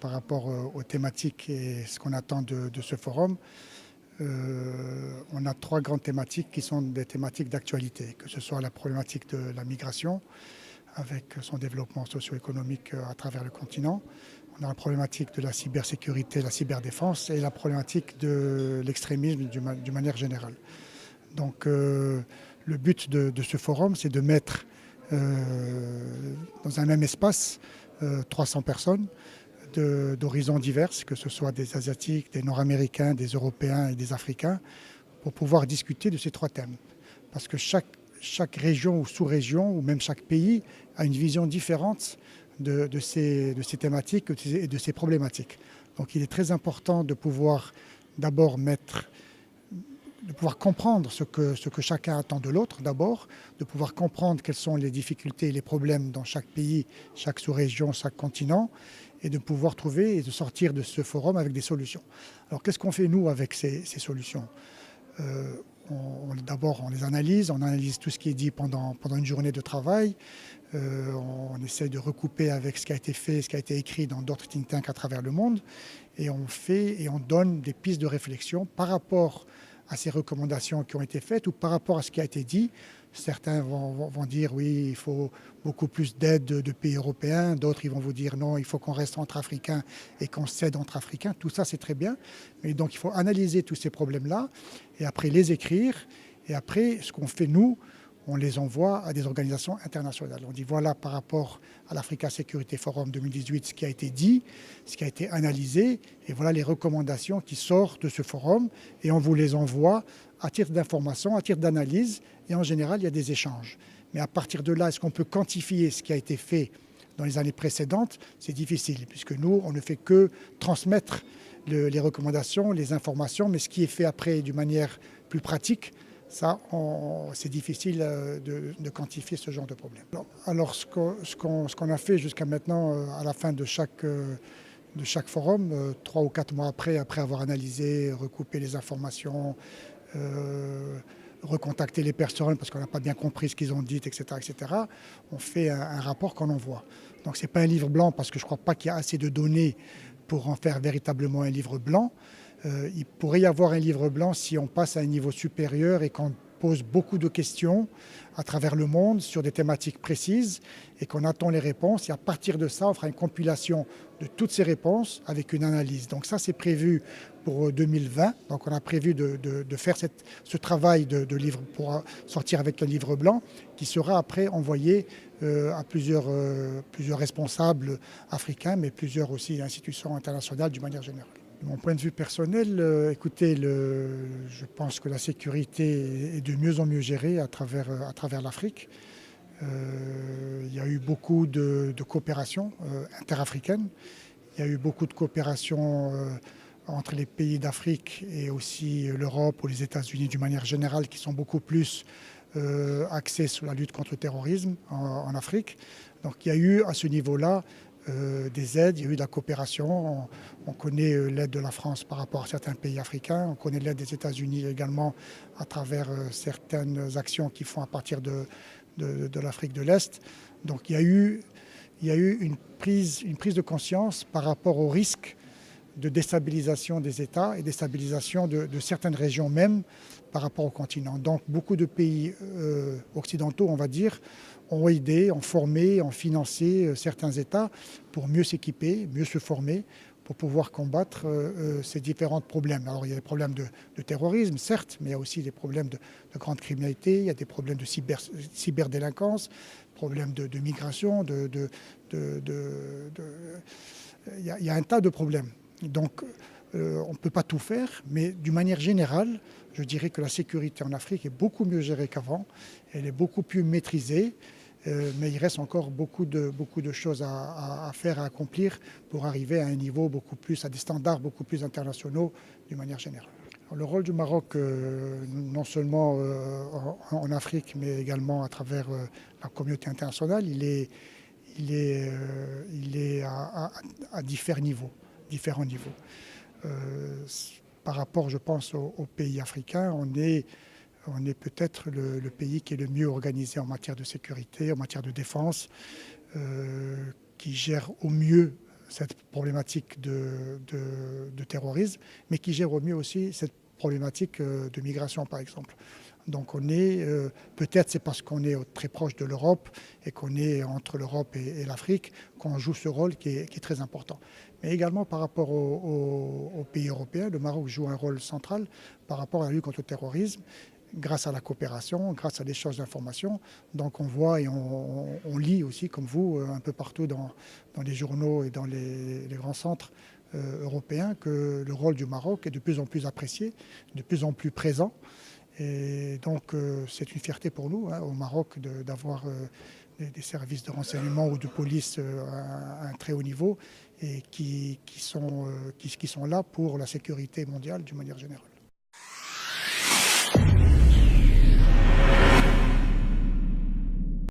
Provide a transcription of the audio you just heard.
par rapport aux thématiques et ce qu'on attend de ce forum. On a trois grandes thématiques qui sont des thématiques d'actualité, que ce soit la problématique de la migration, avec son développement socio-économique à travers le continent. On a la problématique de la cybersécurité, la cyberdéfense et la problématique de l'extrémisme d'une manière générale. Donc le but de ce forum, c'est de mettre dans un même espace 300 personnes d'horizons divers, que ce soit des Asiatiques, des Nord-Américains, des Européens et des Africains, pour pouvoir discuter de ces trois thèmes. Parce que chaque région ou sous-région, ou même chaque pays, a une vision différente de ces thématiques et de ces problématiques. Donc il est très important de pouvoir d'abord de pouvoir comprendre ce que chacun attend de l'autre d'abord, de pouvoir comprendre quelles sont les difficultés et les problèmes dans chaque pays, chaque sous-région, chaque continent, et de pouvoir trouver et de sortir de ce forum avec des solutions. Alors qu'est-ce qu'on fait nous avec ces solutions ? D'abord, on les analyse, on analyse tout ce qui est dit pendant une journée de travail. On essaie de recouper avec ce qui a été fait, ce qui a été écrit dans d'autres think tanks à travers le monde. Et on fait et on donne des pistes de réflexion par rapport à ces recommandations qui ont été faites ou par rapport à ce qui a été dit. Certains vont dire oui, il faut beaucoup plus d'aide de pays européens. D'autres, ils vont vous dire non, il faut qu'on reste entre Africains et qu'on cède entre Africains. Tout ça, c'est très bien. Mais donc, il faut analyser tous ces problèmes-là et après les écrire. Et après, ce qu'on fait, nous, on les envoie à des organisations internationales. On dit voilà par rapport à l'Africa Security Forum 2018 ce qui a été dit, ce qui a été analysé et voilà les recommandations qui sortent de ce forum et on vous les envoie à titre d'information, à titre d'analyse et en général il y a des échanges. Mais à partir de là, est-ce qu'on peut quantifier ce qui a été fait dans les années précédentes? C'est difficile puisque nous, on ne fait que transmettre les recommandations, les informations, mais ce qui est fait après d'une manière plus pratique, ça, c'est difficile de quantifier ce genre de problème. Alors ce qu'on a fait jusqu'à maintenant, à la fin de chaque forum, 3 ou 4 mois après avoir analysé, recoupé les informations, recontacter les personnes parce qu'on n'a pas bien compris ce qu'ils ont dit, etc., on fait un rapport qu'on envoie. Donc ce n'est pas un livre blanc parce que je ne crois pas qu'il y a assez de données pour en faire véritablement un livre blanc. Il pourrait y avoir un livre blanc si on passe à un niveau supérieur et qu'on pose beaucoup de questions à travers le monde sur des thématiques précises et qu'on attend les réponses. Et à partir de ça, on fera une compilation de toutes ces réponses avec une analyse. Donc ça, c'est prévu pour 2020. Donc on a prévu de faire ce travail de livre pour sortir avec un livre blanc qui sera après envoyé à plusieurs responsables africains, mais plusieurs aussi institutions internationales d'une manière générale. De mon point de vue personnel, écoutez, je pense que la sécurité est de mieux en mieux gérée à travers l'Afrique. Il y a eu beaucoup de coopération interafricaine. Il y a eu beaucoup de coopération entre les pays d'Afrique et aussi l'Europe ou les États-Unis d'une manière générale qui sont beaucoup plus axés sur la lutte contre le terrorisme en Afrique. Donc il y a eu à ce niveau-là des aides, il y a eu de la coopération. On connaît l'aide de la France par rapport à certains pays africains. On connaît l'aide des États-Unis également à travers certaines actions qu'ils font à partir de l'Afrique de l'Est. Donc il y a eu une prise de conscience par rapport au risque de déstabilisation des États et déstabilisation de certaines régions même par rapport au continent. Donc beaucoup de pays occidentaux, on va dire, ont aidé, ont formé, ont financé certains États pour mieux s'équiper, mieux se former, pour pouvoir combattre ces différents problèmes. Alors il y a des problèmes de terrorisme, certes, mais il y a aussi des problèmes de grande criminalité, il y a des problèmes de cyberdélinquance, problèmes de migration, il y a un tas de problèmes. Donc on ne peut pas tout faire, mais d'une manière générale, je dirais que la sécurité en Afrique est beaucoup mieux gérée qu'avant, elle est beaucoup plus maîtrisée. Mais il reste encore beaucoup de choses à faire, à accomplir pour arriver à un niveau à des standards beaucoup plus internationaux d'une manière générale. Alors, le rôle du Maroc, non seulement en Afrique, mais également à travers la communauté internationale, il est à différents niveaux. Par rapport, je pense, aux pays africains, on est peut-être le pays qui est le mieux organisé en matière de sécurité, en matière de défense, qui gère au mieux cette problématique de terrorisme, mais qui gère au mieux aussi cette problématique de migration, par exemple. Donc on est, peut-être c'est parce qu'on est très proche de l'Europe et qu'on est entre l'Europe et l'Afrique qu'on joue ce rôle qui est très important. Mais également par rapport aux pays européens, le Maroc joue un rôle central par rapport à la lutte contre le terrorisme, grâce à la coopération, grâce à l'échange d'informations. Donc on voit et on lit aussi, comme vous, un peu partout dans les journaux et dans les grands centres européens, que le rôle du Maroc est de plus en plus apprécié, de plus en plus présent. Et donc c'est une fierté pour nous, au Maroc, d'avoir des services de renseignement ou de police à un très haut niveau et qui sont là pour la sécurité mondiale d'une manière générale.